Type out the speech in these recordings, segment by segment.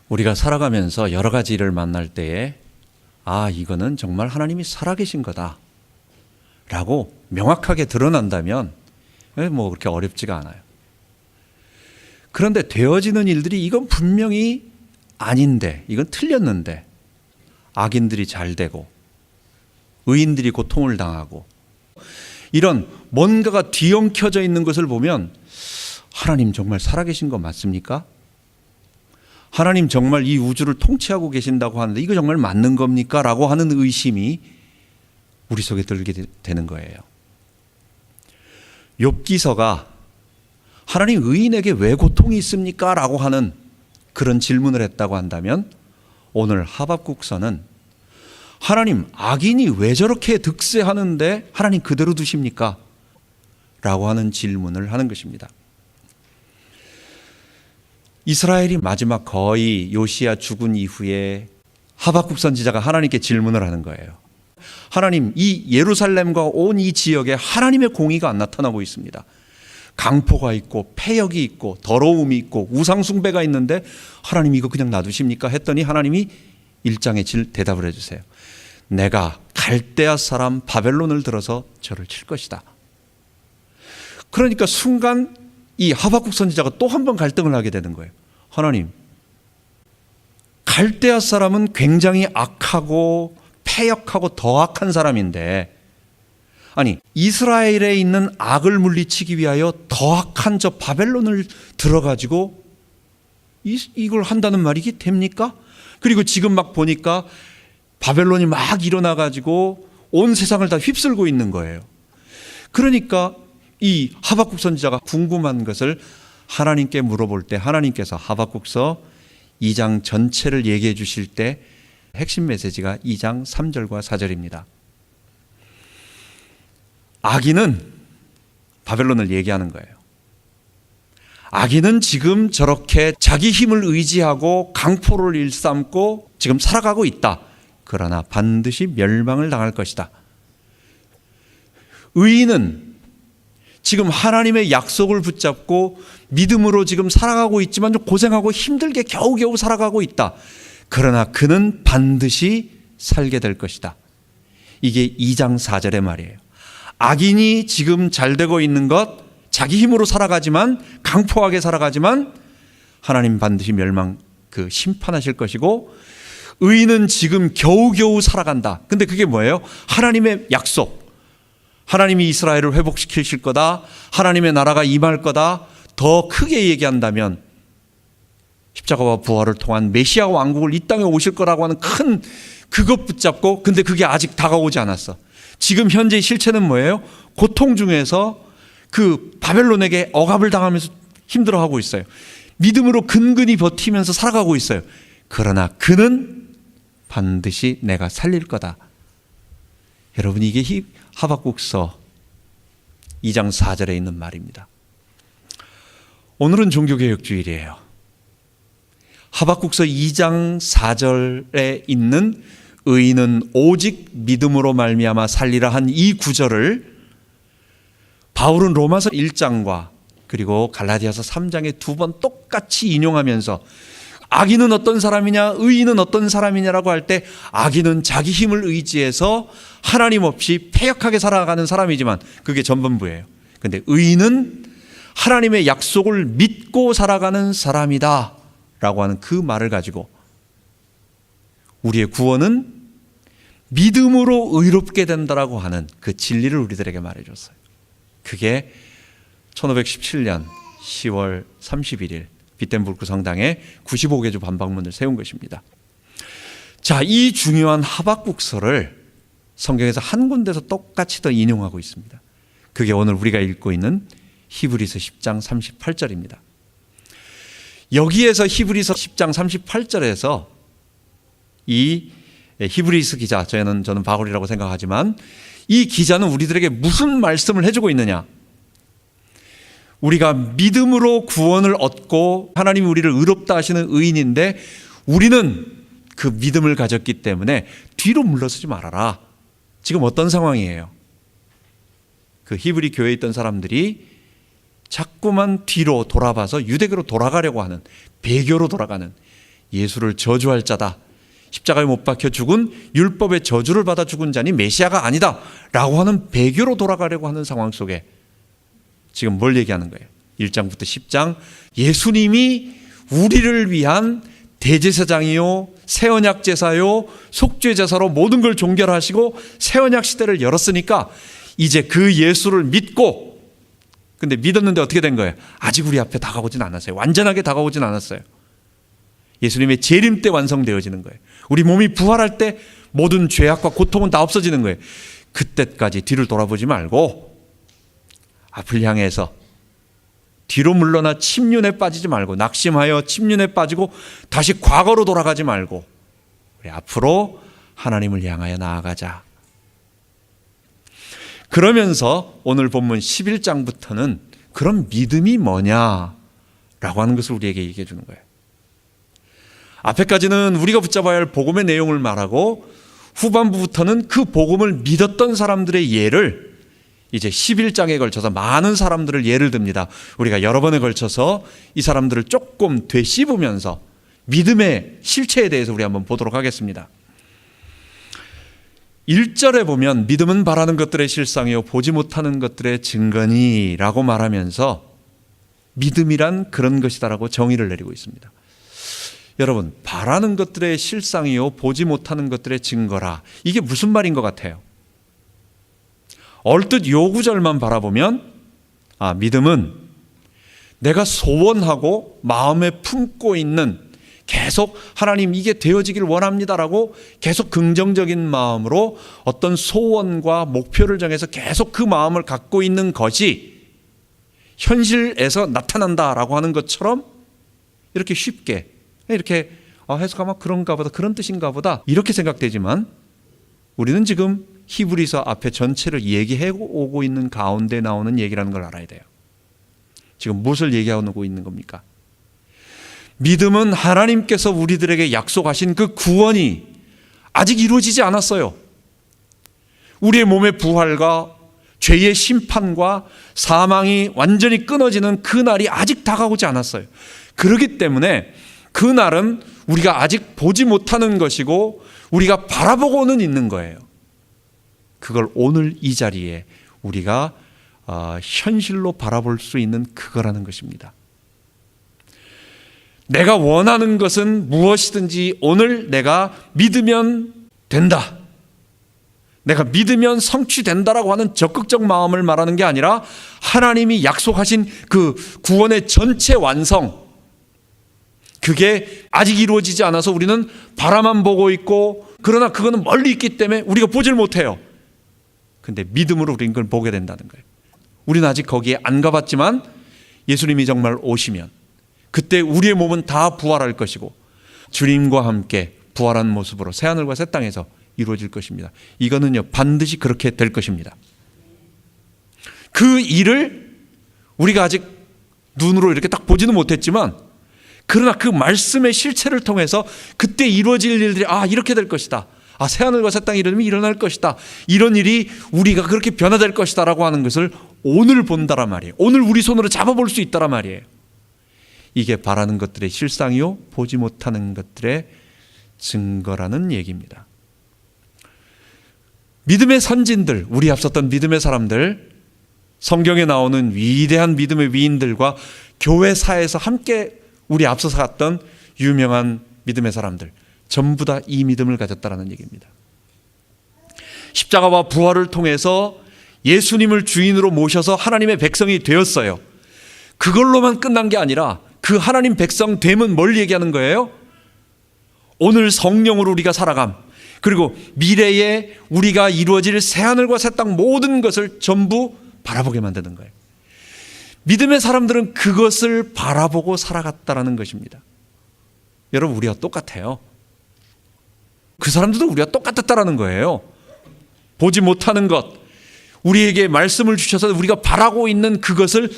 우리가 살아가면서 여러 가지 일을 만날 때에 이거는 정말 하나님이 살아계신 거다 라고 명확하게 드러난다면 그렇게 어렵지가 않아요. 그런데 되어지는 일들이 이건 분명히 아닌데, 이건 틀렸는데 악인들이 잘 되고 의인들이 고통을 당하고 이런 뭔가가 뒤엉켜져 있는 것을 보면 하나님 정말 살아계신 거 맞습니까? 하나님 정말 이 우주를 통치하고 계신다고 하는데 이거 정말 맞는 겁니까? 라고 하는 의심이 우리 속에 들게 되는 거예요. 욥기서가 하나님 의인에게 왜 고통이 있습니까? 라고 하는 그런 질문을 했다고 한다면 오늘 하박국서는 하나님 악인이 왜 저렇게 득세하는데 하나님 그대로 두십니까? 라고 하는 질문을 하는 것입니다. 이스라엘이 마지막 거의 요시야 죽은 이후에 하박국 선지자가 하나님께 질문을 하는 거예요. 하나님, 이 예루살렘과 온 이 지역에 하나님의 공의가 안 나타나고 있습니다. 강포가 있고 폐역이 있고 더러움이 있고 우상숭배가 있는데 하나님 이거 그냥 놔두십니까? 했더니 하나님이 1장에 대답을 해주세요. 내가 갈대아 사람 바벨론을 들어서 저를 칠 것이다. 그러니까 순간 이 하박국 선지자가 또 한 번 갈등을 하게 되는 거예요. 하나님, 갈대아 사람은 굉장히 악하고 패역하고 더 악한 사람인데 이스라엘에 있는 악을 물리치기 위하여 더 악한 저 바벨론을 들어가지고 이걸 한다는 말이 됩니까? 그리고 지금 막 보니까 바벨론이 막 일어나가지고 온 세상을 다 휩쓸고 있는 거예요. 그러니까 이 하박국 선지자가 궁금한 것을 하나님께 물어볼 때 하나님께서 하박국서 2장 전체를 얘기해 주실 때 핵심 메시지가 2장 3절과 4절입니다. 악인은 바벨론을 얘기하는 거예요. 악인은 지금 저렇게 자기 힘을 의지하고 강포를 일삼고 지금 살아가고 있다. 그러나 반드시 멸망을 당할 것이다. 의인은 지금 하나님의 약속을 붙잡고 믿음으로 지금 살아가고 있지만 좀 고생하고 힘들게 겨우겨우 살아가고 있다. 그러나 그는 반드시 살게 될 것이다. 이게 2장 4절의 말이에요. 악인이 지금 잘 되고 있는 것, 자기 힘으로 살아가지만 강포하게 살아가지만 하나님 반드시 심판하실 것이고 의인은 지금 겨우겨우 살아간다. 근데 그게 뭐예요? 하나님의 약속. 하나님이 이스라엘을 회복시키실 거다. 하나님의 나라가 임할 거다. 더 크게 얘기한다면 십자가와 부활을 통한 메시아 왕국을 이 땅에 오실 거라고 하는 큰 그것 붙잡고 근데 그게 아직 다가오지 않았어. 지금 현재 실체는 뭐예요? 고통 중에서 그 바벨론에게 억압을 당하면서 힘들어하고 있어요. 믿음으로 근근히 버티면서 살아가고 있어요. 그러나 그는 반드시 내가 살릴 거다. 여러분, 이게 하박국서 2장 4절에 있는 말입니다. 오늘은 종교개혁주일이에요. 하박국서 2장 4절에 있는 의인은 오직 믿음으로 말미암아 살리라 한 이 구절을 바울은 로마서 1장과 그리고 갈라디아서 3장에 두 번 똑같이 인용하면서 악인은 어떤 사람이냐 의인은 어떤 사람이냐라고 할 때 악인은 자기 힘을 의지해서 하나님 없이 패역하게 살아가는 사람이지만 그게 전반부예요. 그런데 의인은 하나님의 약속을 믿고 살아가는 사람이다 라고 하는 그 말을 가지고 우리의 구원은 믿음으로 의롭게 된다라고 하는 그 진리를 우리들에게 말해줬어요. 그게 1517년 10월 31일 빗덴부르크 성당에 95개조 반박문을 세운 것입니다. 자, 이 중요한 하박국서를 성경에서 한 군데서 똑같이 더 인용하고 있습니다. 그게 오늘 우리가 읽고 있는 히브리서 10장 38절입니다. 여기에서 히브리서 10장 38절에서 이 히브리서 기자, 저는 바울이라고 생각하지만 이 기자는 우리들에게 무슨 말씀을 해주고 있느냐? 우리가 믿음으로 구원을 얻고 하나님이 우리를 의롭다 하시는 의인인데 우리는 그 믿음을 가졌기 때문에 뒤로 물러서지 말아라. 지금 어떤 상황이에요? 그 히브리 교회에 있던 사람들이 자꾸만 뒤로 돌아봐서 유대교로 돌아가려고 하는, 배교로 돌아가는 예수를 저주할 자다. 십자가에 못 박혀 죽은 율법의 저주를 받아 죽은 자니 메시아가 아니다 라고 하는 배교로 돌아가려고 하는 상황 속에 지금 뭘 얘기하는 거예요? 1장부터 10장 예수님이 우리를 위한 대제사장이요 새언약 제사요 속죄 제사로 모든 걸 종결하시고 새언약 시대를 열었으니까 이제 그 예수를 믿고, 근데 믿었는데 어떻게 된 거예요? 아직 우리 앞에 다가오진 않았어요. 완전하게 다가오진 않았어요. 예수님의 재림 때 완성되어지는 거예요. 우리 몸이 부활할 때 모든 죄악과 고통은 다 없어지는 거예요. 그때까지 뒤를 돌아보지 말고 앞을 향해서 뒤로 물러나 침륜에 빠지지 말고, 낙심하여 침륜에 빠지고 다시 과거로 돌아가지 말고 우리 앞으로 하나님을 향하여 나아가자. 그러면서 오늘 본문 11장부터는 그런 믿음이 뭐냐라고 하는 것을 우리에게 얘기해 주는 거예요. 앞에까지는 우리가 붙잡아야 할 복음의 내용을 말하고 후반부부터는 그 복음을 믿었던 사람들의 예를 이제 11장에 걸쳐서 많은 사람들을 예를 듭니다. 우리가 여러 번에 걸쳐서 이 사람들을 조금 되씹으면서 믿음의 실체에 대해서 우리 한번 보도록 하겠습니다. 1절에 보면 믿음은 바라는 것들의 실상이요 보지 못하는 것들의 증거니 라고 말하면서 믿음이란 그런 것이다라고 정의를 내리고 있습니다. 여러분, 바라는 것들의 실상이요 보지 못하는 것들의 증거라, 이게 무슨 말인 것 같아요? 얼뜻 요 구절만 바라보면 믿음은 내가 소원하고 마음에 품고 있는, 계속 하나님 이게 되어지길 원합니다라고 계속 긍정적인 마음으로 어떤 소원과 목표를 정해서 계속 그 마음을 갖고 있는 것이 현실에서 나타난다라고 하는 것처럼 이렇게 쉽게 이렇게 해석하면 그런가 보다, 그런 뜻인가 보다 이렇게 생각되지만, 우리는 지금 히브리서 앞에 전체를 얘기해 오고 있는 가운데 나오는 얘기라는 걸 알아야 돼요. 지금 무엇을 얘기하고 있는 겁니까? 믿음은 하나님께서 우리들에게 약속하신 그 구원이 아직 이루어지지 않았어요. 우리의 몸의 부활과 죄의 심판과 사망이 완전히 끊어지는 그 날이 아직 다가오지 않았어요. 그렇기 때문에 그 날은 우리가 아직 보지 못하는 것이고 우리가 바라보고는 있는 거예요. 그걸 오늘 이 자리에 우리가 현실로 바라볼 수 있는 그거라는 것입니다. 내가 원하는 것은 무엇이든지 오늘 내가 믿으면 된다, 내가 믿으면 성취된다라고 하는 적극적 마음을 말하는 게 아니라 하나님이 약속하신 그 구원의 전체 완성, 그게 아직 이루어지지 않아서 우리는 바라만 보고 있고, 그러나 그거는 멀리 있기 때문에 우리가 보질 못해요. 근데 믿음으로 우리는 그걸 보게 된다는 거예요. 우리는 아직 거기에 안 가봤지만 예수님이 정말 오시면 그때 우리의 몸은 다 부활할 것이고 주님과 함께 부활한 모습으로 새하늘과 새 땅에서 이루어질 것입니다. 이거는요 반드시 그렇게 될 것입니다. 그 일을 우리가 아직 눈으로 이렇게 딱 보지는 못했지만, 그러나 그 말씀의 실체를 통해서 그때 이루어질 일들이 이렇게 될 것이다, 새하늘과 새 땅이 이러면 일어날 것이다, 이런 일이 우리가 그렇게 변화될 것이다 라고 하는 것을 오늘 본다란 말이에요. 오늘 우리 손으로 잡아볼 수 있다란 말이에요. 이게 바라는 것들의 실상이요 보지 못하는 것들의 증거라는 얘기입니다. 믿음의 선진들, 우리 앞섰던 믿음의 사람들, 성경에 나오는 위대한 믿음의 위인들과 교회사에서 함께 우리 앞서서 갔던 유명한 믿음의 사람들, 전부 다 이 믿음을 가졌다라는 얘기입니다. 십자가와 부활을 통해서 예수님을 주인으로 모셔서 하나님의 백성이 되었어요. 그걸로만 끝난 게 아니라 그 하나님 백성 됨은 뭘 얘기하는 거예요? 오늘 성령으로 우리가 살아감, 그리고 미래에 우리가 이루어질 새하늘과 새 땅 모든 것을 전부 바라보게 만드는 거예요. 믿음의 사람들은 그것을 바라보고 살아갔다라는 것입니다. 여러분, 우리와 똑같아요. 그 사람들도 우리와 똑같았다라는 거예요. 보지 못하는 것, 우리에게 말씀을 주셔서 우리가 바라고 있는 그것을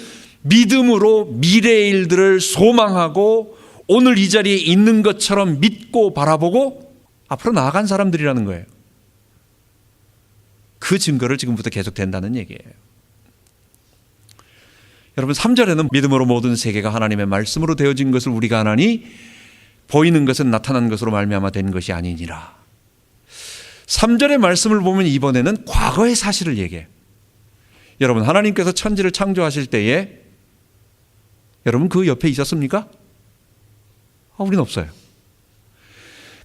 믿음으로 미래의 일들을 소망하고 오늘 이 자리에 있는 것처럼 믿고 바라보고 앞으로 나아간 사람들이라는 거예요. 그 증거를 지금부터 계속 된다는 얘기예요. 여러분, 3절에는 믿음으로 모든 세계가 하나님의 말씀으로 되어진 것을 우리가 아나니 보이는 것은 나타난 것으로 말미암아 된 것이 아니니라. 3절의 말씀을 보면 이번에는 과거의 사실을 얘기해요. 여러분, 하나님께서 천지를 창조하실 때에 여러분 그 옆에 있었습니까? 우리는 없어요.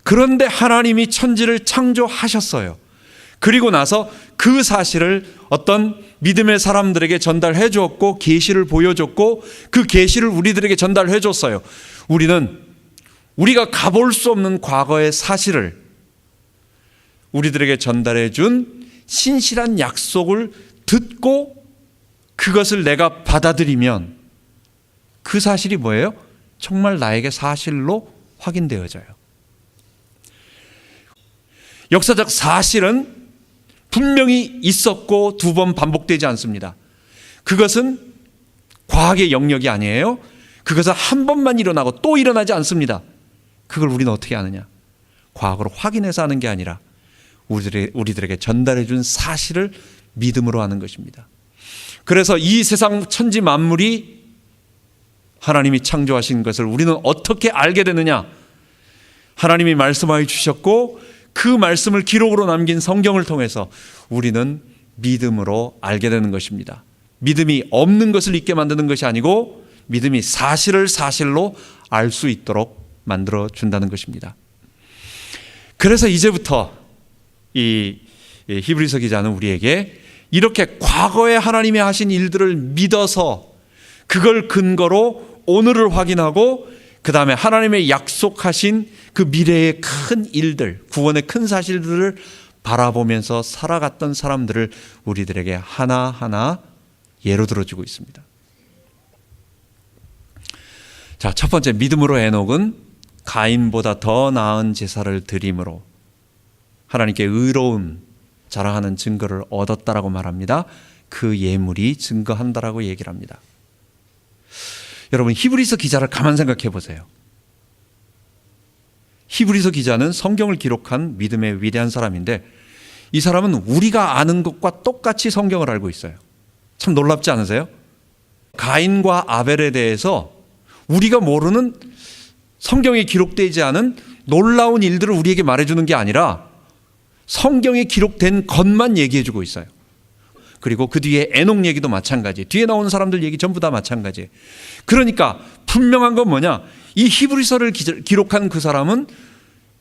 그런데 하나님이 천지를 창조하셨어요. 그리고 나서 그 사실을 어떤 믿음의 사람들에게 전달해 주었고 계시를 보여줬고 그 계시를 우리들에게 전달해 줬어요. 우리는 우리가 가볼 수 없는 과거의 사실을 우리들에게 전달해 준 신실한 약속을 듣고 그것을 내가 받아들이면 그 사실이 뭐예요? 정말 나에게 사실로 확인되어져요. 역사적 사실은 분명히 있었고 두 번 반복되지 않습니다. 그것은 과학의 영역이 아니에요. 그것은 한 번만 일어나고 또 일어나지 않습니다. 그걸 우리는 어떻게 아느냐? 과학으로 확인해서 하는 게 아니라 우리들에게 전달해 준 사실을 믿음으로 하는 것입니다. 그래서 이 세상 천지 만물이 하나님이 창조하신 것을 우리는 어떻게 알게 되느냐? 하나님이 말씀하여 주셨고 그 말씀을 기록으로 남긴 성경을 통해서 우리는 믿음으로 알게 되는 것입니다. 믿음이 없는 것을 잊게 만드는 것이 아니고 믿음이 사실을 사실로 알 수 있도록 만들어 준다는 것입니다. 그래서 이제부터 이 히브리서 기자는 우리에게 이렇게 과거에 하나님이 하신 일들을 믿어서 그걸 근거로 오늘을 확인하고 그 다음에 하나님의 약속하신 그 미래의 큰 일들, 구원의 큰 사실들을 바라보면서 살아갔던 사람들을 우리들에게 하나하나 예로 들어주고 있습니다. 자, 첫 번째, 믿음으로 에녹은 가인보다 더 나은 제사를 드림으로 하나님께 의로움 자랑하는 증거를 얻었다라고 말합니다. 그 예물이 증거한다라고 얘기를 합니다. 여러분, 히브리서 기자를 가만 생각해 보세요. 히브리서 기자는 성경을 기록한 믿음의 위대한 사람인데 이 사람은 우리가 아는 것과 똑같이 성경을 알고 있어요. 참 놀랍지 않으세요? 가인과 아벨에 대해서 우리가 모르는 성경에 기록되지 않은 놀라운 일들을 우리에게 말해주는 게 아니라 성경에 기록된 것만 얘기해주고 있어요. 그리고 그 뒤에 에녹 얘기도 마찬가지, 뒤에 나오는 사람들 얘기 전부 다 마찬가지. 그러니까 분명한 건 뭐냐? 이 히브리서를 기록한 그 사람은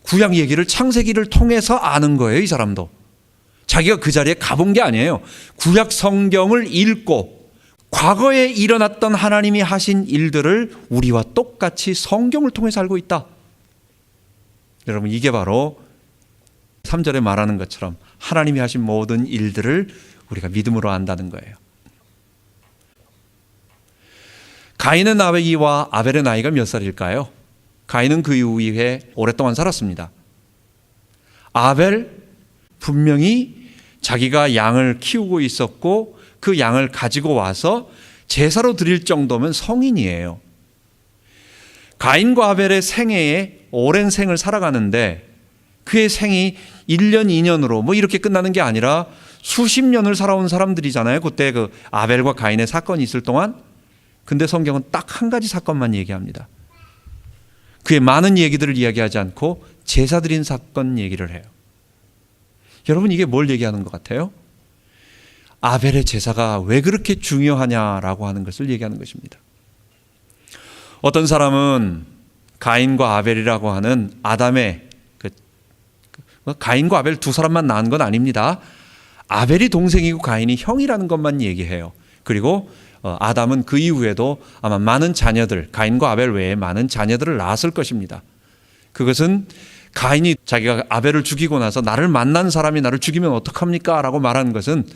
구약 얘기를, 창세기를 통해서 아는 거예요. 이 사람도 자기가 그 자리에 가본 게 아니에요. 구약 성경을 읽고 과거에 일어났던 하나님이 하신 일들을 우리와 똑같이 성경을 통해서 알고 있다. 여러분, 이게 바로 3절에 말하는 것처럼 하나님이 하신 모든 일들을 우리가 믿음으로 안다는 거예요. 가인의 나이와 아벨의 나이가 몇 살일까요? 가인은 그 이후에 오랫동안 살았습니다. 아벨, 분명히 자기가 양을 키우고 있었고 그 양을 가지고 와서 제사로 드릴 정도면 성인이에요. 가인과 아벨의 생애에 오랜 생을 살아가는데 그의 생이 1년, 2년으로 뭐 이렇게 끝나는 게 아니라 수십 년을 살아온 사람들이잖아요. 그때 그 아벨과 가인의 사건이 있을 동안. 근데 성경은 딱 한 가지 사건만 얘기합니다. 그의 많은 얘기들을 이야기하지 않고 제사 드린 사건 얘기를 해요. 여러분, 이게 뭘 얘기하는 것 같아요? 아벨의 제사가 왜 그렇게 중요하냐라고 하는 것을 얘기하는 것입니다. 어떤 사람은 가인과 아벨이라고 하는 아담의 가인과 아벨 두 사람만 낳은 건 아닙니다. 아벨이 동생이고 가인이 형이라는 것만 얘기해요. 그리고 아담은 그 이후에도 아마 많은 자녀들, 가인과 아벨 외에 많은 자녀들을 낳았을 것입니다. 그것은 가인이 자기가 아벨을 죽이고 나서 나를 만난 사람이 나를 죽이면 어떡합니까? 라고 말하는 것은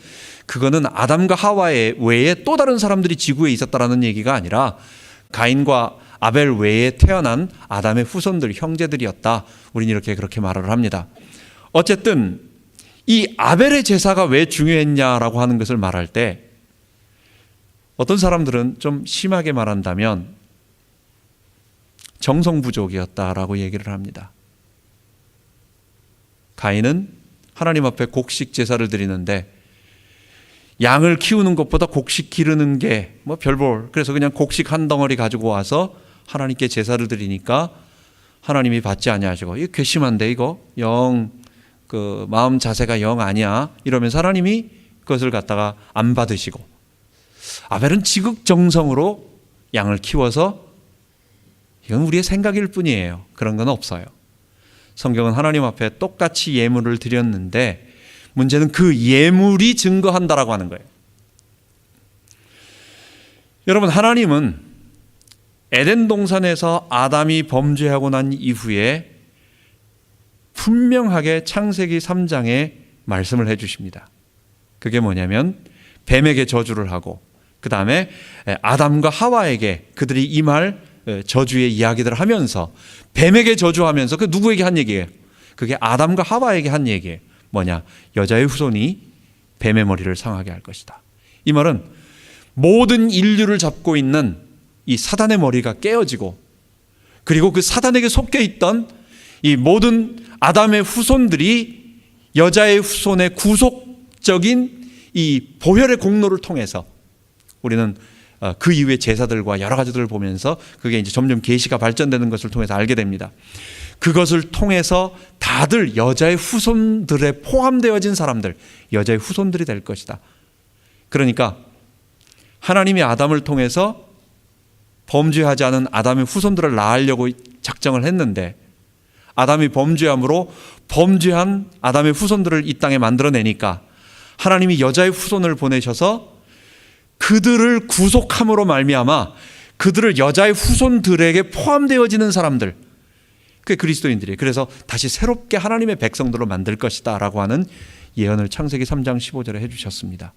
그거는 아담과 하와 외에 또 다른 사람들이 지구에 있었다라는 얘기가 아니라 가인과 아벨 외에 태어난 아담의 후손들, 형제들이었다. 우리는 이렇게 그렇게 말을 합니다. 어쨌든 이 아벨의 제사가 왜 중요했냐라고 하는 것을 말할 때 어떤 사람들은 좀 심하게 말한다면 정성 부족이었다라고 얘기를 합니다. 가인은 하나님 앞에 곡식 제사를 드리는데 양을 키우는 것보다 곡식 기르는 게 뭐 별볼, 그래서 그냥 곡식 한 덩어리 가지고 와서 하나님께 제사를 드리니까 하나님이 받지 아니하시고 이거 괘씸한데 이거 영 그 마음 자세가 영 아니야 이러면서 하나님이 그것을 갖다가 안 받으시고 아벨은 지극정성으로 양을 키워서 이건 우리의 생각일 뿐이에요. 그런 건 없어요. 성경은 하나님 앞에 똑같이 예물을 드렸는데 문제는 그 예물이 증거한다라고 하는 거예요. 여러분, 하나님은 에덴 동산에서 아담이 범죄하고 난 이후에 분명하게 창세기 3장에 말씀을 해 주십니다. 그게 뭐냐면 뱀에게 저주를 하고 그 다음에 아담과 하와에게 그들이 임할 저주의 이야기들을 하면서 뱀에게 저주하면서 그 누구에게 한 얘기예요? 그게 아담과 하와에게 한 얘기예요. 뭐냐? 여자의 후손이 뱀의 머리를 상하게 할 것이다. 이 말은 모든 인류를 잡고 있는 이 사단의 머리가 깨어지고 그리고 그 사단에게 속해 있던 이 모든 아담의 후손들이 여자의 후손의 구속적인 이 보혈의 공로를 통해서 우리는 그 이후의 제사들과 여러 가지들을 보면서 그게 이제 점점 계시가 발전되는 것을 통해서 알게 됩니다. 그것을 통해서 다들 여자의 후손들에 포함되어진 사람들, 여자의 후손들이 될 것이다. 그러니까 하나님이 아담을 통해서 범죄하지 않은 아담의 후손들을 낳으려고 작정을 했는데 아담이 범죄함으로 범죄한 아담의 후손들을 이 땅에 만들어내니까 하나님이 여자의 후손을 보내셔서 그들을 구속함으로 말미암아 그들을 여자의 후손들에게 포함되어지는 사람들, 그게 그리스도인들이에요. 그래서 다시 새롭게 하나님의 백성들로 만들 것이다 라고 하는 예언을 창세기 3장 15절에 해주셨습니다.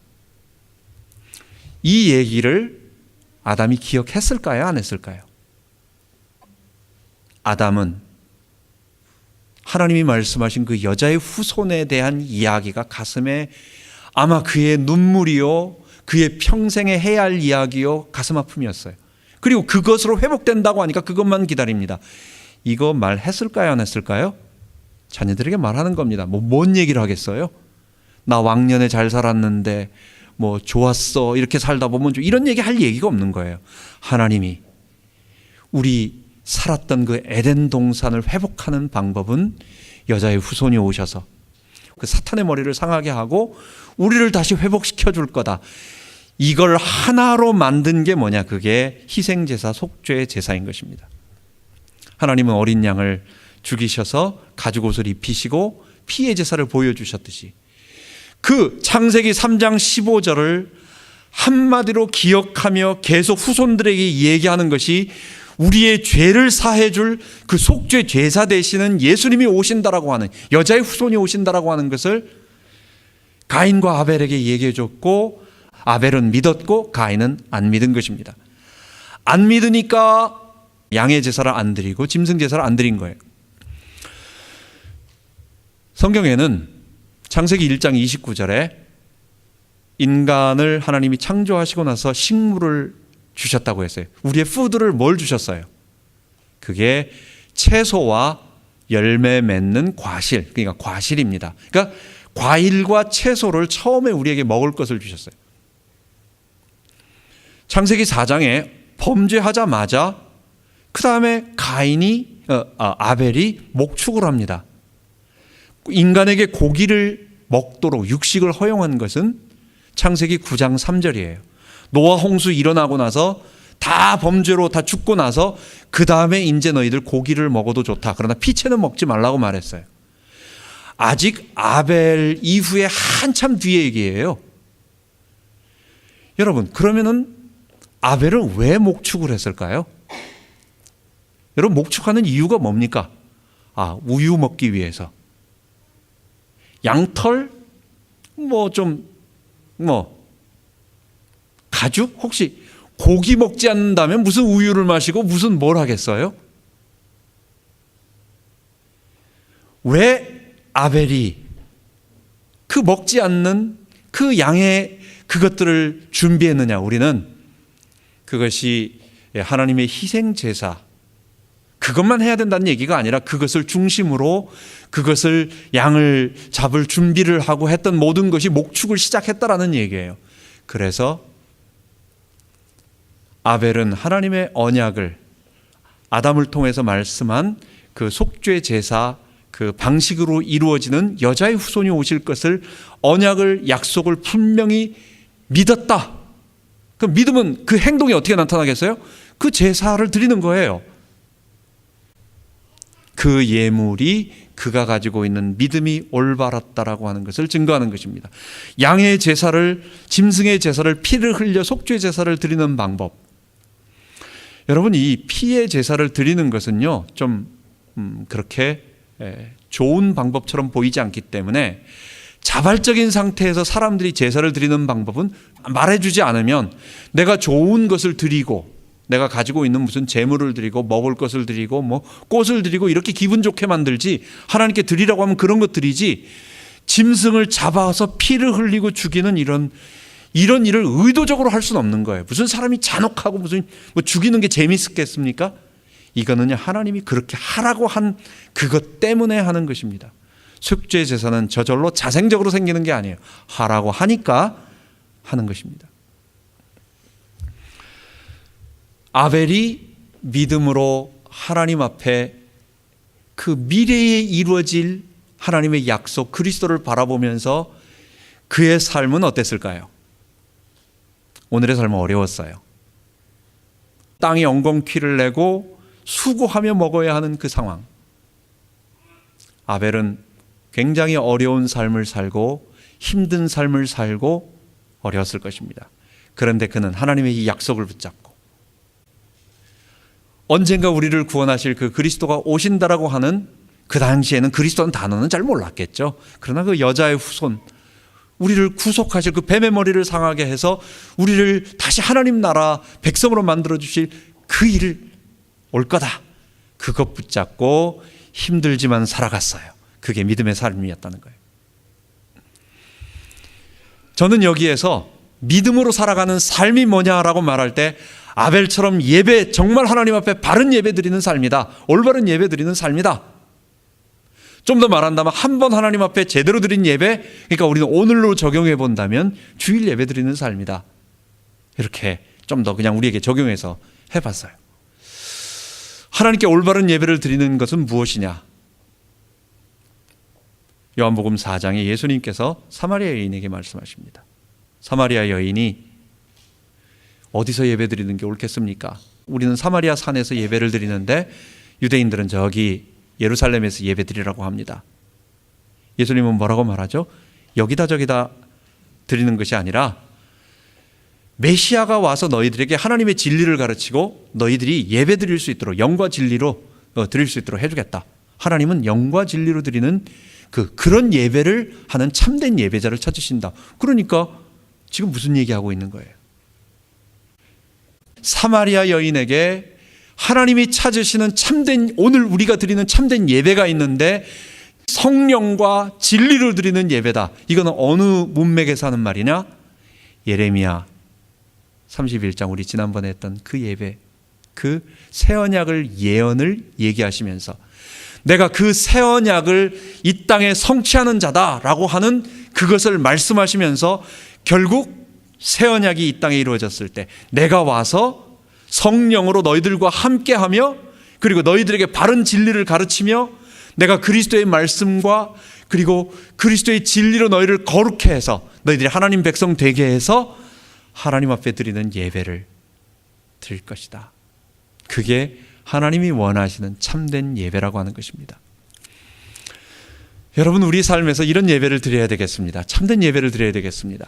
이 얘기를 아담이 기억했을까요? 안 했을까요? 아담은 하나님이 말씀하신 그 여자의 후손에 대한 이야기가 가슴에 아마 그의 눈물이요, 그의 평생에 해야 할 이야기요, 가슴 아픔이었어요. 그리고 그것으로 회복된다고 하니까 그것만 기다립니다. 이거 말했을까요? 안 했을까요? 자녀들에게 말하는 겁니다. 뭔 얘기를 하겠어요? 나 왕년에 잘 살았는데 좋았어 이렇게 살다 보면 이런 얘기 할 얘기가 없는 거예요. 하나님이 우리 살았던 그 에덴 동산을 회복하는 방법은 여자의 후손이 오셔서 그 사탄의 머리를 상하게 하고 우리를 다시 회복시켜 줄 거다. 이걸 하나로 만든 게 뭐냐? 그게 희생제사, 속죄의 제사인 것입니다. 하나님은 어린 양을 죽이셔서 가죽옷을 입히시고 피의 제사를 보여주셨듯이 그 창세기 3장 15절을 한마디로 기억하며 계속 후손들에게 얘기하는 것이 우리의 죄를 사해줄 그 속죄 제사 되시는 예수님이 오신다라고 하는, 여자의 후손이 오신다라고 하는 것을 가인과 아벨에게 얘기해 줬고 아벨은 믿었고 가인은 안 믿은 것입니다. 안 믿으니까 양의 제사를 안 드리고 짐승 제사를 안 드린 거예요. 성경에는 창세기 1장 29절에 인간을 하나님이 창조하시고 나서 식물을 주셨다고 했어요. 우리의 푸드를 뭘 주셨어요? 그게 채소와 열매 맺는 과실, 그러니까 과실입니다. 그러니까 과일과 채소를 처음에 우리에게 먹을 것을 주셨어요. 창세기 4장에 범죄하자마자 그 다음에 아벨이 목축을 합니다. 인간에게 고기를 먹도록 육식을 허용한 것은 창세기 9장 3절이에요. 노아 홍수 일어나고 나서 다 범죄로 다 죽고 나서 그 다음에 이제 너희들 고기를 먹어도 좋다. 그러나 피채는 먹지 말라고 말했어요. 아직 아벨 이후에 한참 뒤의 얘기예요. 여러분, 그러면은 아벨은 왜 목축을 했을까요? 여러분, 목축하는 이유가 뭡니까? 우유 먹기 위해서. 양털? 가죽? 혹시 고기 먹지 않는다면 무슨 우유를 마시고 무슨 뭘 하겠어요? 왜 아벨이 그 먹지 않는 그 양의 그것들을 준비했느냐? 우리는 그것이 하나님의 희생제사, 그것만 해야 된다는 얘기가 아니라 그것을 중심으로 그것을 양을 잡을 준비를 하고 했던 모든 것이 목축을 시작했다라는 얘기예요. 그래서 아벨은 하나님의 언약을 아담을 통해서 말씀한 그 속죄 제사 그 방식으로 이루어지는 여자의 후손이 오실 것을 언약을 약속을 분명히 믿었다. 그 믿음은 그 행동이 어떻게 나타나겠어요? 그 제사를 드리는 거예요. 그 예물이 그가 가지고 있는 믿음이 올바랐다라고 하는 것을 증거하는 것입니다. 양의 제사를, 짐승의 제사를 피를 흘려 속죄 제사를 드리는 방법. 여러분, 이 피의 제사를 드리는 것은요, 좀 그렇게 좋은 방법처럼 보이지 않기 때문에 자발적인 상태에서 사람들이 제사를 드리는 방법은 말해주지 않으면 내가 좋은 것을 드리고 내가 가지고 있는 무슨 재물을 드리고 먹을 것을 드리고 뭐 꽃을 드리고 이렇게 기분 좋게 만들지, 하나님께 드리라고 하면 그런 것 드리지, 짐승을 잡아서 피를 흘리고 죽이는 이런 일을 의도적으로 할 수는 없는 거예요. 무슨 사람이 잔혹하고 무슨 뭐 죽이는 게 재밌겠습니까? 이거는 하나님이 그렇게 하라고 한 그것 때문에 하는 것입니다. 속죄 제사는 저절로 자생적으로 생기는 게 아니에요. 하라고 하니까 하는 것입니다. 아벨이 믿음으로 하나님 앞에 그 미래에 이루어질 하나님의 약속 그리스도를 바라보면서 그의 삶은 어땠을까요? 오늘의 삶은 어려웠어요. 땅에 엉겅퀴를 내고 수고하며 먹어야 하는 그 상황. 아벨은 굉장히 어려운 삶을 살고 힘든 삶을 살고 어려웠을 것입니다. 그런데 그는 하나님의 이 약속을 붙잡고 언젠가 우리를 구원하실 그 그리스도가 오신다라고 하는, 그 당시에는 그리스도는 단어는 잘 몰랐겠죠. 그러나 그 여자의 후손, 우리를 구속하실 그 뱀의 머리를 상하게 해서 우리를 다시 하나님 나라 백성으로 만들어 주실 그 일을 올 거다. 그것 붙잡고 힘들지만 살아갔어요. 그게 믿음의 삶이었다는 거예요. 저는 여기에서 믿음으로 살아가는 삶이 뭐냐라고 말할 때 아벨처럼 예배, 정말 하나님 앞에 바른 예배 드리는 삶이다. 올바른 예배 드리는 삶이다. 좀 더 말한다면 한 번 하나님 앞에 제대로 드린 예배, 그러니까 우리는 오늘로 적용해 본다면 주일 예배 드리는 삶이다. 이렇게 좀 더 그냥 우리에게 적용해서 해봤어요. 하나님께 올바른 예배를 드리는 것은 무엇이냐? 요한복음 4장에 예수님께서 사마리아 여인에게 말씀하십니다. 사마리아 여인이 어디서 예배 드리는 게 옳겠습니까? 우리는 사마리아 산에서 예배를 드리는데 유대인들은 저기 예루살렘에서 예배 드리라고 합니다. 예수님은 뭐라고 말하죠? 여기다 저기다 드리는 것이 아니라 메시아가 와서 너희들에게 하나님의 진리를 가르치고 너희들이 예배 드릴 수 있도록, 영과 진리로 드릴 수 있도록 해주겠다. 하나님은 영과 진리로 드리는 그런 예배를 하는 참된 예배자를 찾으신다. 그러니까 지금 무슨 얘기하고 있는 거예요? 사마리아 여인에게 하나님이 찾으시는 참된, 오늘 우리가 드리는 참된 예배가 있는데 성령과 진리를 드리는 예배다. 이거는 어느 문맥에서 하는 말이냐? 예레미야 31장, 우리 지난번에 했던 그 예배, 그 새 언약을 예언을 얘기하시면서 내가 그 새 언약을 이 땅에 성취하는 자다라고 하는 그것을 말씀하시면서 결국 새 언약이 이 땅에 이루어졌을 때 내가 와서 성령으로 너희들과 함께하며 그리고 너희들에게 바른 진리를 가르치며 내가 그리스도의 말씀과 그리고 그리스도의 진리로 너희를 거룩해 해서 너희들이 하나님 백성 되게 해서 하나님 앞에 드리는 예배를 드릴 것이다. 그게 하나님이 원하시는 참된 예배라고 하는 것입니다. 여러분, 우리 삶에서 이런 예배를 드려야 되겠습니다. 참된 예배를 드려야 되겠습니다.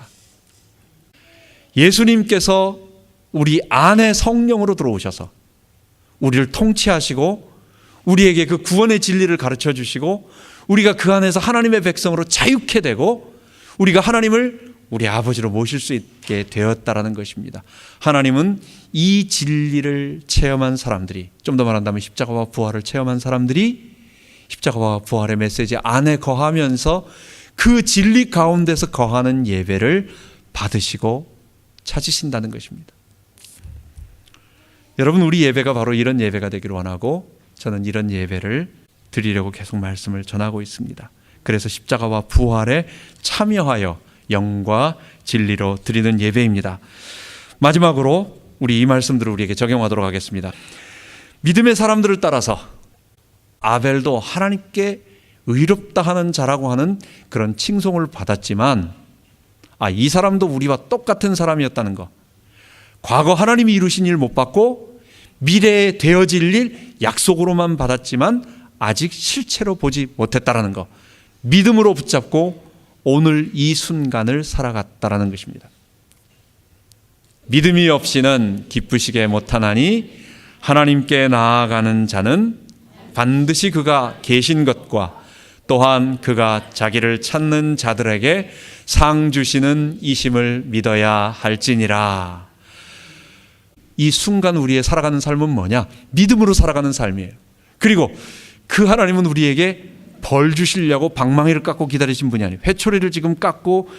예수님께서 우리 안에 성령으로 들어오셔서 우리를 통치하시고 우리에게 그 구원의 진리를 가르쳐 주시고 우리가 그 안에서 하나님의 백성으로 자유케 되고 우리가 하나님을 우리 아버지로 모실 수 있게 되었다라는 것입니다. 하나님은 이 진리를 체험한 사람들이, 좀 더 말한다면 십자가와 부활을 체험한 사람들이 십자가와 부활의 메시지 안에 거하면서 그 진리 가운데서 거하는 예배를 받으시고 찾으신다는 것입니다. 여러분, 우리 예배가 바로 이런 예배가 되기를 원하고 저는 이런 예배를 드리려고 계속 말씀을 전하고 있습니다. 그래서 십자가와 부활에 참여하여 영과 진리로 드리는 예배입니다. 마지막으로 우리 이 말씀들을 우리에게 적용하도록 하겠습니다. 믿음의 사람들을 따라서 아벨도 하나님께 의롭다 하는 자라고 하는 그런 칭송을 받았지만, 이 사람도 우리와 똑같은 사람이었다는 거, 과거 하나님이 이루신 일 못 받고 미래에 되어질 일 약속으로만 받았지만 아직 실체로 보지 못했다라는 거, 믿음으로 붙잡고 오늘 이 순간을 살아갔다라는 것입니다. 믿음이 없이는 기쁘시게 못하나니 하나님께 나아가는 자는 반드시 그가 계신 것과 또한 그가 자기를 찾는 자들에게 상 주시는 이심을 믿어야 할지니라. 이 순간 우리의 살아가는 삶은 뭐냐? 믿음으로 살아가는 삶이에요. 그리고 그 하나님은 우리에게 벌 주시려고 방망이를 깎고 기다리신 분이 아니에요. 회초리를 지금 깎고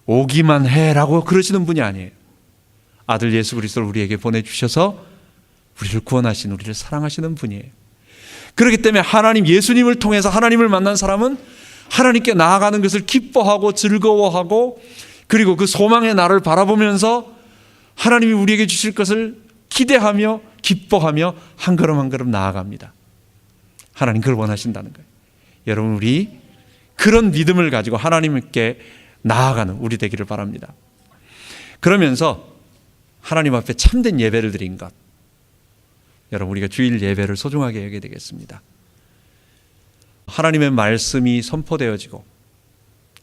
오기만 해라고 그러시는 분이 아니에요. 아들 예수 그리스도를 우리에게 보내주셔서 우리를 구원하신, 우리를 사랑하시는 분이에요. 그렇기 때문에 하나님, 예수님을 통해서 하나님을 만난 사람은 하나님께 나아가는 것을 기뻐하고 즐거워하고, 그리고 그 소망의 날을 바라보면서 하나님이 우리에게 주실 것을 기대하며 기뻐하며 한 걸음 한 걸음 나아갑니다. 하나님 그걸 원하신다는 거예요. 여러분, 우리 그런 믿음을 가지고 하나님께 나아가는 우리 되기를 바랍니다. 그러면서 하나님 앞에 참된 예배를 드린 것, 여러분, 우리가 주일 예배를 소중하게 여겨야 되겠습니다. 하나님의 말씀이 선포되어지고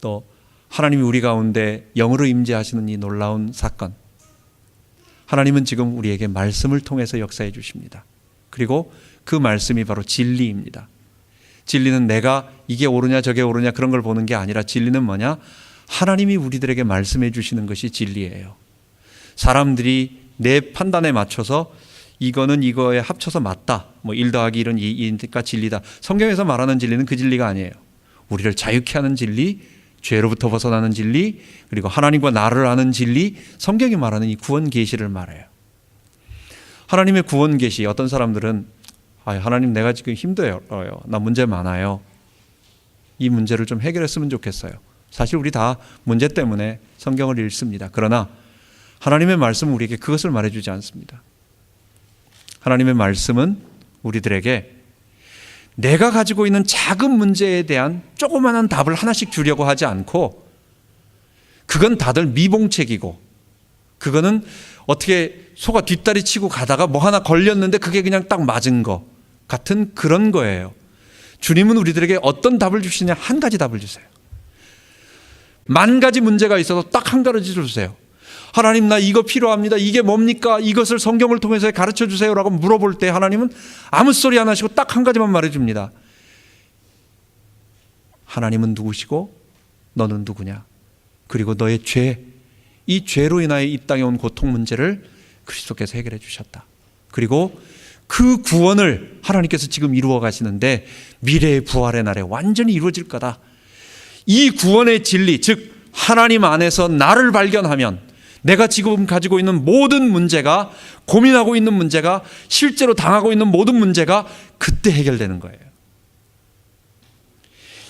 또 하나님이 우리 가운데 영으로 임재하시는 이 놀라운 사건, 하나님은 지금 우리에게 말씀을 통해서 역사해 주십니다. 그리고 그 말씀이 바로 진리입니다. 진리는 내가 이게 옳으냐 저게 옳으냐 그런 걸 보는 게 아니라, 진리는 뭐냐? 하나님이 우리들에게 말씀해 주시는 것이 진리예요. 사람들이 내 판단에 맞춰서 이거는 이거에 합쳐서 맞다, 1 더하기 1은 2니까 진리다, 성경에서 말하는 진리는 그 진리가 아니에요. 우리를 자유케 하는 진리, 죄로부터 벗어나는 진리, 그리고 하나님과 나를 아는 진리, 성경이 말하는 이 구원 계시를 말해요. 하나님의 구원 계시, 어떤 사람들은 하나님, 내가 지금 힘들어요, 나 문제 많아요, 이 문제를 좀 해결했으면 좋겠어요. 사실 우리 다 문제 때문에 성경을 읽습니다. 그러나 하나님의 말씀은 우리에게 그것을 말해주지 않습니다. 하나님의 말씀은 우리들에게 내가 가지고 있는 작은 문제에 대한 조그마한 답을 하나씩 주려고 하지 않고, 그건 다들 미봉책이고, 그거는 어떻게 소가 뒷다리 치고 가다가 뭐 하나 걸렸는데 그게 그냥 딱 맞은 거 같은 그런 거예요. 주님은 우리들에게 어떤 답을 주시냐? 한 가지 답을 주세요. 만 가지 문제가 있어도 딱 한 가지 주세요. 하나님, 나 이거 필요합니다. 이게 뭡니까? 이것을 성경을 통해서 가르쳐 주세요라고 물어볼 때 하나님은 아무 소리 안 하시고 딱 한 가지만 말해줍니다. 하나님은 누구시고 너는 누구냐? 그리고 너의 죄, 이 죄로 인하여 이 땅에 온 고통 문제를 그리스도께서 해결해 주셨다. 그리고 그 구원을 하나님께서 지금 이루어 가시는데 미래의 부활의 날에 완전히 이루어질 거다. 이 구원의 진리, 즉 하나님 안에서 나를 발견하면 내가 지금 가지고 있는 모든 문제가, 고민하고 있는 문제가, 실제로 당하고 있는 모든 문제가 그때 해결되는 거예요.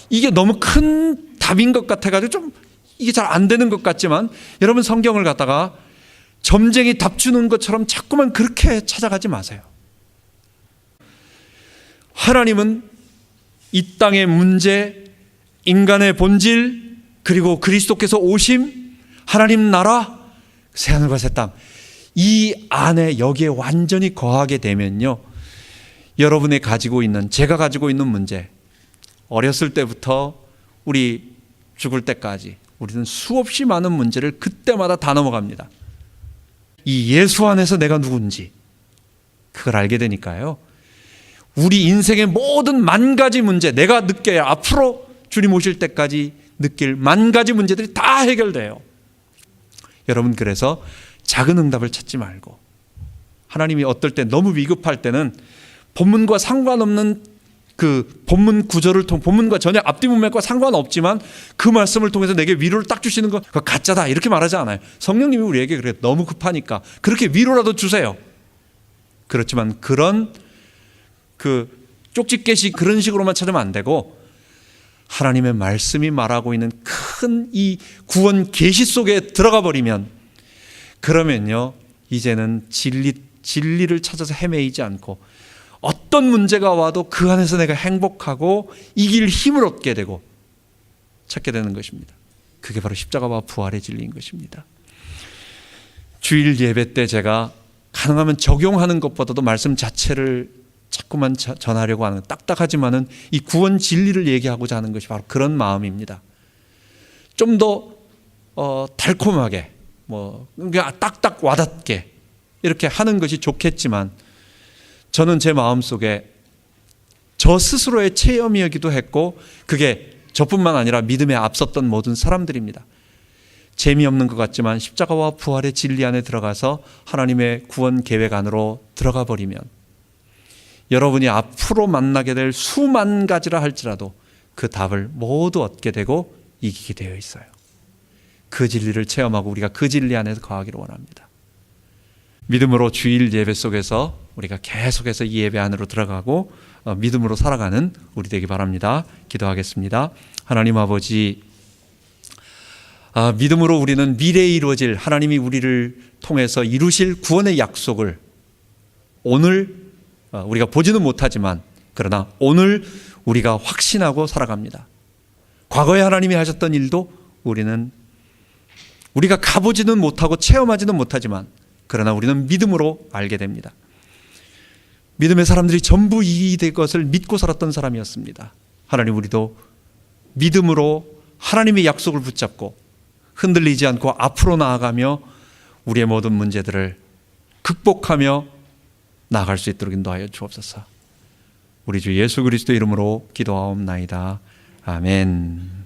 이게 너무 큰 답인 것 같아가지고 좀 이게 잘 안 되는 것 같지만, 여러분, 성경을 갖다가 점쟁이 답 주는 것처럼 자꾸만 그렇게 찾아가지 마세요. 하나님은 이 땅의 문제, 인간의 본질, 그리고 그리스도께서 오심, 하나님 나라, 새하늘과 새 땅, 이 안에 여기에 완전히 거하게 되면요, 여러분이 가지고 있는, 제가 가지고 있는 문제, 어렸을 때부터 우리 죽을 때까지 우리는 수없이 많은 문제를 그때마다 다 넘어갑니다. 이 예수 안에서 내가 누군지 그걸 알게 되니까요, 우리 인생의 모든 만 가지 문제, 내가 느껴야 앞으로 주님 오실 때까지 느낄 만 가지 문제들이 다 해결돼요. 여러분, 그래서 작은 응답을 찾지 말고, 하나님이 어떨 때 너무 위급할 때는 본문과 상관없는 그 본문 구절을 통해, 본문과 전혀 앞뒤 문맥과 상관없지만 그 말씀을 통해서 내게 위로를 딱 주시는 거, 그거 가짜다 이렇게 말하지 않아요. 성령님이 우리에게 그래, 너무 급하니까 그렇게 위로라도 주세요. 그렇지만 그런 그 쪽집게시 그런 식으로만 찾으면 안 되고, 하나님의 말씀이 말하고 있는 큰 이 구원 계시 속에 들어가 버리면, 그러면요, 이제는 진리를 찾아서 헤매이지 않고 어떤 문제가 와도 그 안에서 내가 행복하고 이길 힘을 얻게 되고 찾게 되는 것입니다. 그게 바로 십자가와 부활의 진리인 것입니다. 주일 예배 때 제가 가능하면 적용하는 것보다도 말씀 자체를 자꾸만 전하려고 하는, 딱딱하지만은 이 구원 진리를 얘기하고자 하는 것이 바로 그런 마음입니다. 좀 더 달콤하게, 딱딱 와닿게 이렇게 하는 것이 좋겠지만, 저는 제 마음속에 저 스스로의 체험이기도 했고, 그게 저뿐만 아니라 믿음에 앞섰던 모든 사람들입니다. 재미없는 것 같지만 십자가와 부활의 진리 안에 들어가서 하나님의 구원 계획 안으로 들어가 버리면 여러분이 앞으로 만나게 될 수만 가지라 할지라도 그 답을 모두 얻게 되고 이기게 되어 있어요. 그 진리를 체험하고 우리가 그 진리 안에서 거하기를 원합니다. 믿음으로 주일 예배 속에서 우리가 계속해서 이 예배 안으로 들어가고 믿음으로 살아가는 우리 되기 바랍니다. 기도하겠습니다. 하나님 아버지, 믿음으로 우리는 미래에 이루어질 하나님이 우리를 통해서 이루실 구원의 약속을 오늘 우리가 보지는 못하지만 그러나 오늘 우리가 확신하고 살아갑니다. 과거에 하나님이 하셨던 일도 우리가 가보지는 못하고 체험하지는 못하지만 그러나 우리는 믿음으로 알게 됩니다. 믿음의 사람들이 전부 이 될 것을 믿고 살았던 사람이었습니다. 하나님, 우리도 믿음으로 하나님의 약속을 붙잡고 흔들리지 않고 앞으로 나아가며 우리의 모든 문제들을 극복하며 나아갈 수 있도록 인도하여 주옵소서. 우리 주 예수 그리스도 이름으로 기도하옵나이다. 아멘.